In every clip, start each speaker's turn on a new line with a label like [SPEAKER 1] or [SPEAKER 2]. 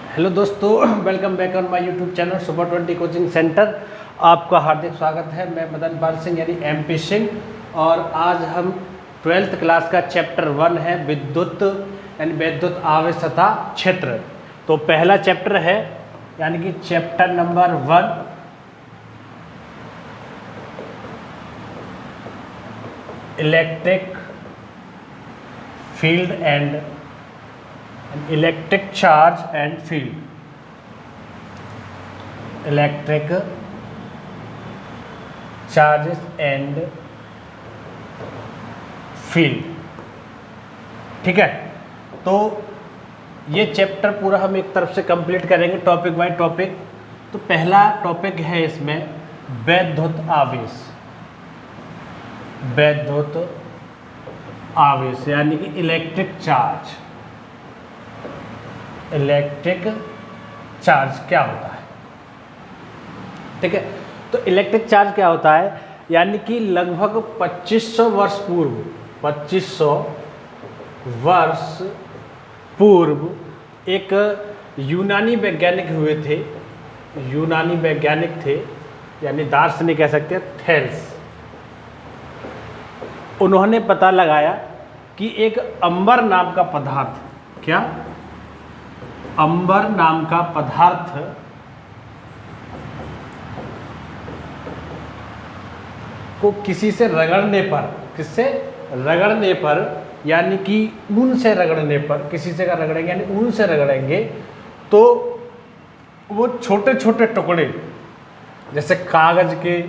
[SPEAKER 1] Hello दोस्तों, welcome back on my YouTube channel super 20 coaching centre. आपका हार्दिक स्वागत है। मैं मदन पाल सिंह यानी MP सिंह, और आज हम 12th क्लास का चैप्टर 1 है विद्युत यानी विद्युत आवेश तथा क्षेत्र। तो पहला चैप्टर है यानी कि chapter number 1 electric field and electric charge and field. Electric charges and field. ठीक है, तो ये चैप्टर पूरा हम एक तरफ से कंप्लीट करेंगे टॉपिक बाय टॉपिक। तो पहला टॉपिक है इसमें वैद्युत आवेश। वैद्युत आवेश यानी कि इलेक्ट्रिक चार्ज। इलेक्ट्रिक चार्ज क्या होता है? ठीक है, तो इलेक्ट्रिक चार्ज क्या होता है यानी कि लगभग 2500 वर्ष पूर्व 2500 वर्ष पूर्व एक यूनानी वैज्ञानिक हुए थे। यूनानी वैज्ञानिक थे यानी दार्शनिक कह सकते हैं, थेल्स। उन्होंने पता लगाया कि एक अंबर नाम का पदार्थ, क्या अंबर नाम का पदार्थ को किसी से रगड़ने पर, किससे रगड़ने पर यानी कि ऊन से रगड़ने पर, किसी से का रगड़ेंगे यानी ऊन से रगड़ेंगे तो वो छोटे छोटे टुकड़े जैसे कागज के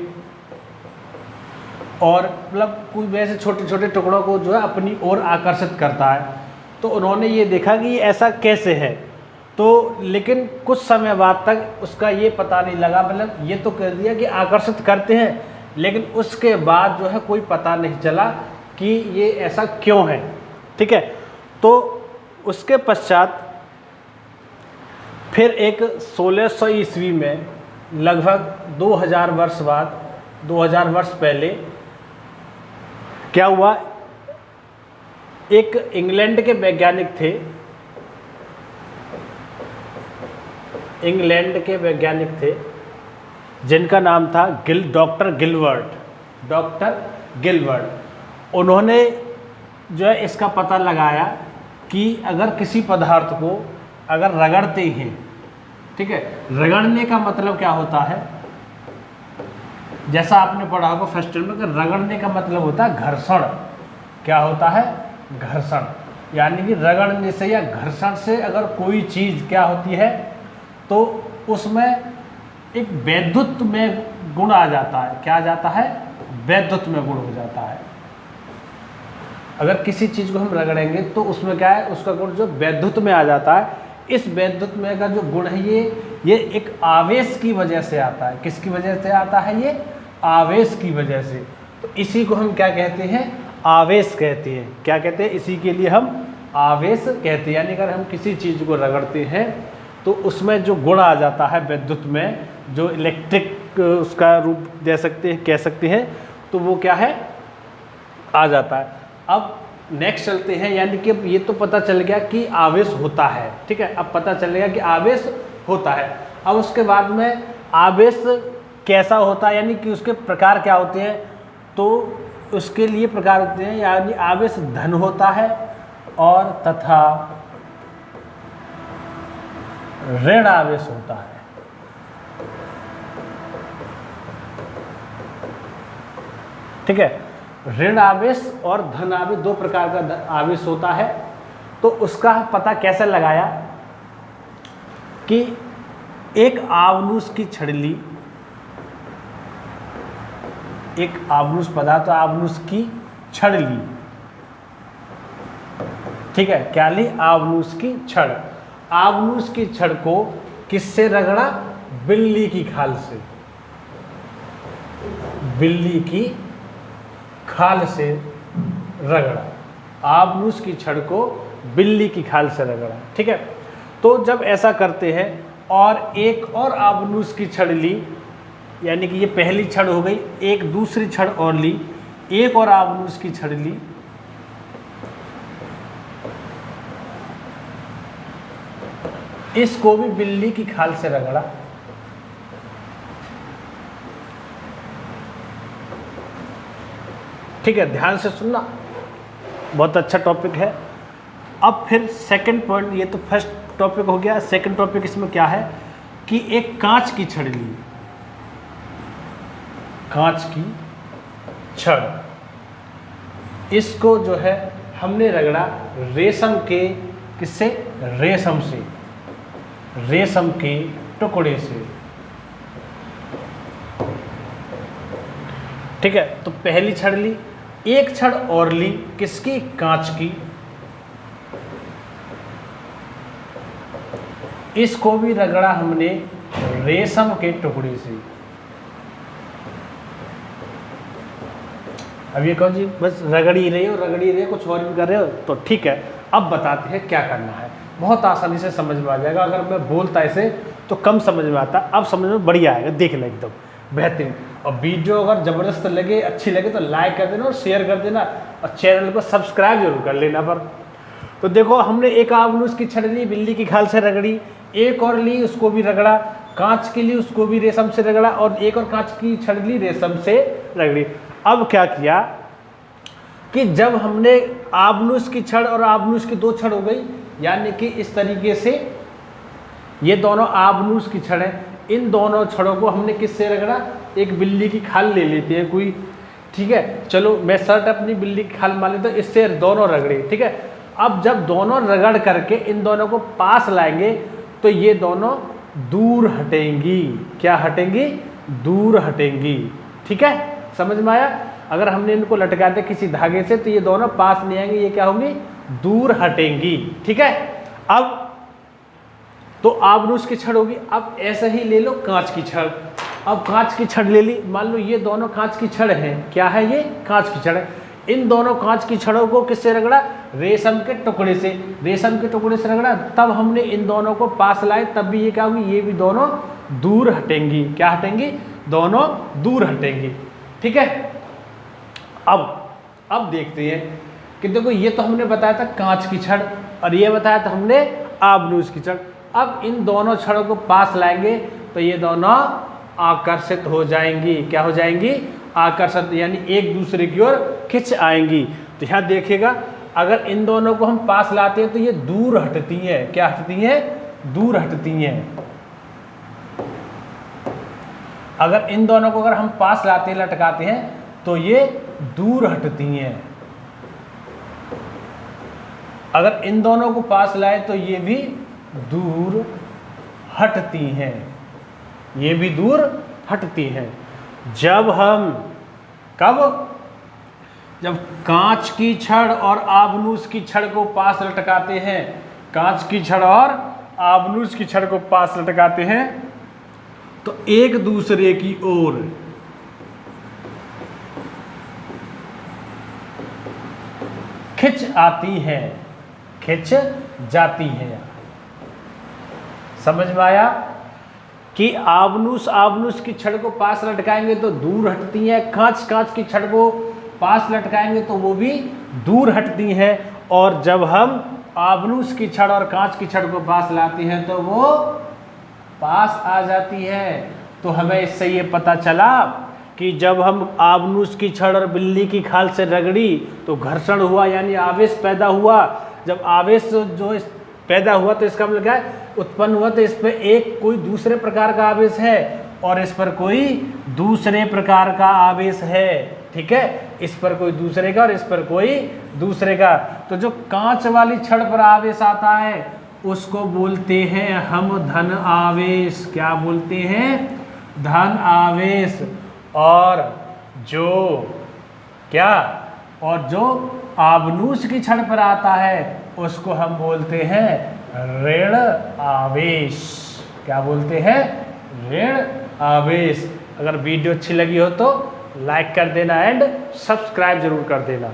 [SPEAKER 1] और मतलब कोई वैसे छोटे छोटे टुकड़ों को जो है अपनी ओर आकर्षित करता है। तो उन्होंने ये देखा कि ऐसा कैसे है। तो लेकिन कुछ समय बाद तक उसका ये पता नहीं लगा, मतलब ये तो कह दिया कि आकर्षित करते हैं, लेकिन उसके बाद जो है कोई पता नहीं चला कि ये ऐसा क्यों है। ठीक है, तो उसके पश्चात फिर एक 1600 ईस्वी में लगभग 2000 वर्ष बाद, 2000 वर्ष पहले क्या हुआ, एक इंग्लैंड के वैज्ञानिक थे। इंग्लैंड के वैज्ञानिक थे जिनका नाम था डॉक्टर गिलवर्ट। डॉक्टर गिलवर्ट, उन्होंने जो है इसका पता लगाया कि अगर किसी पदार्थ को अगर रगड़ते हैं, ठीक है, रगड़ने का मतलब क्या होता है, जैसा आपने पढ़ा होगा फर्स्ट ईयर में कि रगड़ने का मतलब होता है घर्षण। क्या होता है? घर्षण। यानी कि रगड़ने से या घर्षण से अगर कोई चीज़ क्या होती है तो उसमें एक वैद्युत में गुण आ जाता है। क्या आ जाता है? वैद्युत में गुण हो जाता है। अगर किसी चीज़ को हम रगड़ेंगे तो उसमें क्या है, उसका गुण जो वैद्युत में आ जाता है। इस वैद्युत में का जो गुण है ये एक आवेश की वजह से आता है। किसकी वजह से आता है? ये आवेश की वजह से। तो इसी को हम क्या कहते हैं? आवेश कहते हैं। क्या कहते हैं? इसी के लिए हम आवेश कहते हैं। यानी अगर हम किसी चीज़ को रगड़ते हैं तो उसमें जो गुण आ जाता है विद्युत में, जो इलेक्ट्रिक उसका रूप दे सकते हैं, कह सकते हैं, तो वो क्या है, आ जाता है। अब नेक्स्ट चलते हैं, यानी कि ये तो पता चल गया कि आवेश होता है। ठीक है, अब पता चलेगा कि आवेश होता है। अब उसके बाद में आवेश कैसा होता है यानी कि उसके प्रकार क्या होते हैं, तो उसके लिए प्रकार होते हैं, यानी आवेश धन होता है और तथा ऋण आवेश होता है। ठीक है, ऋण आवेश और धन आवेश दो प्रकार का आवेश होता है। तो उसका पता कैसे लगाया कि एक आवनुष की छड़ली, एक आवनुष पदार्थ, आवनुष की छड़ली, ठीक है, क्या ली? आवनुष की छड़। आवनुष की छड़ को किससे रगड़ा? बिल्ली की खाल से। बिल्ली की खाल से रगड़ा। आवनुष की छड़ को बिल्ली की खाल से रगड़ा। ठीक है, तो जब ऐसा करते हैं और एक और आवनुष की छड़ ली, यानी कि ये पहली छड़ हो गई, एक दूसरी छड़ और ली, एक और आवनुष की छड़ ली, इसको भी बिल्ली की खाल से रगड़ा। ठीक है, ध्यान से सुनना, बहुत अच्छा टॉपिक है। अब फिर सेकंड पॉइंट, ये तो फर्स्ट टॉपिक हो गया। सेकंड टॉपिक इसमें क्या है कि एक कांच की छड़ ली, कांच की छड़, इसको जो है हमने रगड़ा रेशम के, किससे, रेशम से, रेशम के टुकड़े से। ठीक है, तो पहली छड़ ली, एक छड़ और ली, किसकी, कांच की, इसको भी रगड़ा हमने रेशम के टुकड़े से। अब ये कहो जी बस रगड़ ही रहे हो, रगड़ ही रहे हो, कुछ और भी कर रहे हो, तो ठीक है। अब बताते हैं क्या करना है, बहुत आसानी से समझ में आ जाएगा। अगर मैं बोलता ऐसे तो कम समझ में आता, अब समझ में बढ़िया आएगा, देख ले एकदम बेहतरीन। और वीडियो अगर ज़बरदस्त लगे, अच्छी लगे तो लाइक कर देना और शेयर कर देना, और चैनल को सब्सक्राइब जरूर कर लेना। पर तो देखो, हमने एक आबनूस की छड़ ली, बिल्ली की खाल से रगड़ी, एक और ली, उसको भी रगड़ा, कांच की ली, उसको भी रेशम से रगड़ा, और एक और कांच की छड़ ली, रेशम से रगड़ी। अब क्या किया कि जब हमने आबनूस की छड़ और आबनूस की दो छड़ हो गई, यानी कि इस तरीके से ये दोनों आबनूस की छड़ है, इन दोनों छड़ों को हमने किससे रगड़ा, एक बिल्ली की खाल ले लेते हैं कोई। ठीक है, चलो मैं शर्ट अपनी बिल्ली की खाल मान लेता हूँ, इससे दोनों रगड़े। ठीक है, अब जब दोनों रगड़ करके इन दोनों को पास लाएंगे तो ये दोनों दूर हटेंगी। क्या हटेंगी, दूर हटेंगी। ठीक है, समझ में आया। अगर हमने इनको लटका दिया किसी धागे से तो ये दोनों पास नहीं आएंगे, ये क्या होंगी, दूर हटेंगी। ठीक है, अब तो आबनूस की छड़ होगी। अब ऐसे ही ले लो कांच की छड़। अब कांच की छड़ ले ली, मान लो ये दोनों कांच की छड़ हैं। क्या है, ये कांच की छड़ है। इन दोनों कांच की छड़ों को किससे रगड़ा, रेशम के टुकड़े से, रेशम के टुकड़े से रगड़ा। तब हमने इन दोनों को पास लाए, तब भी ये क्या होगी, ये भी दोनों दूर हटेंगी। क्या हटेंगी, दोनों दूर हटेंगी। ठीक है, अब देखते हैं कि देखो, ये तो हमने बताया था कांच की छड़, और ये बताया था हमने आबनूस की छड़। अब इन दोनों छड़ों को पास लाएंगे तो ये दोनों आकर्षित हो जाएंगी। क्या हो जाएंगी, आकर्षित, यानी एक दूसरे की ओर खिंच आएंगी। तो यहाँ देखिएगा, अगर इन दोनों को हम पास लाते हैं तो ये दूर हटती हैं। क्या हटती हैं, दूर हटती हैं। अगर इन दोनों को अगर हम पास लाते हैं, लटकाते हैं, तो ये दूर हटती हैं। अगर इन दोनों को पास लाए तो ये भी दूर हटती हैं, ये भी दूर हटती हैं। जब हम, कब, जब कांच की छड़ और आबनूस की छड़ को पास लटकाते हैं, कांच की छड़ और आबनूस की छड़ को पास लटकाते हैं, तो एक दूसरे की ओर खिंच आती है, खिंच जाती है। समझ में आया कि आबनूस की छड़ को पास लटकाएंगे तो दूर हटती हैं, कांच की छड़ को पास लटकाएंगे तो वो भी दूर हटती हैं। और जब हम आबनूस की छड़ और कांच की छड़ को पास लाते हैं तो वो पास आ जाती है। तो हमें इससे ये पता चला कि जब हम आबनूस की छड़ और बिल्ली की खाल से रगड़ी तो घर्षण हुआ, यानी आवेश पैदा हुआ। जब आवेश जो पैदा हुआ तो इसका मतलब क्या है, उत्पन्न हुआ, तो इस पर एक कोई दूसरे प्रकार का आवेश है और इस पर कोई दूसरे प्रकार का आवेश है। ठीक है, इस पर कोई दूसरे का और इस पर कोई दूसरे का। तो जो कांच वाली छड़ पर आवेश आता है उसको बोलते हैं हम धन आवेश। क्या बोलते हैं, धन आवेश। और जो क्या, और जो आबनूस की छड़ पर आता है उसको हम बोलते हैं ऋण आवेश। क्या बोलते हैं, ऋण आवेश। अगर वीडियो अच्छी लगी हो तो लाइक कर देना एंड सब्सक्राइब जरूर कर देना।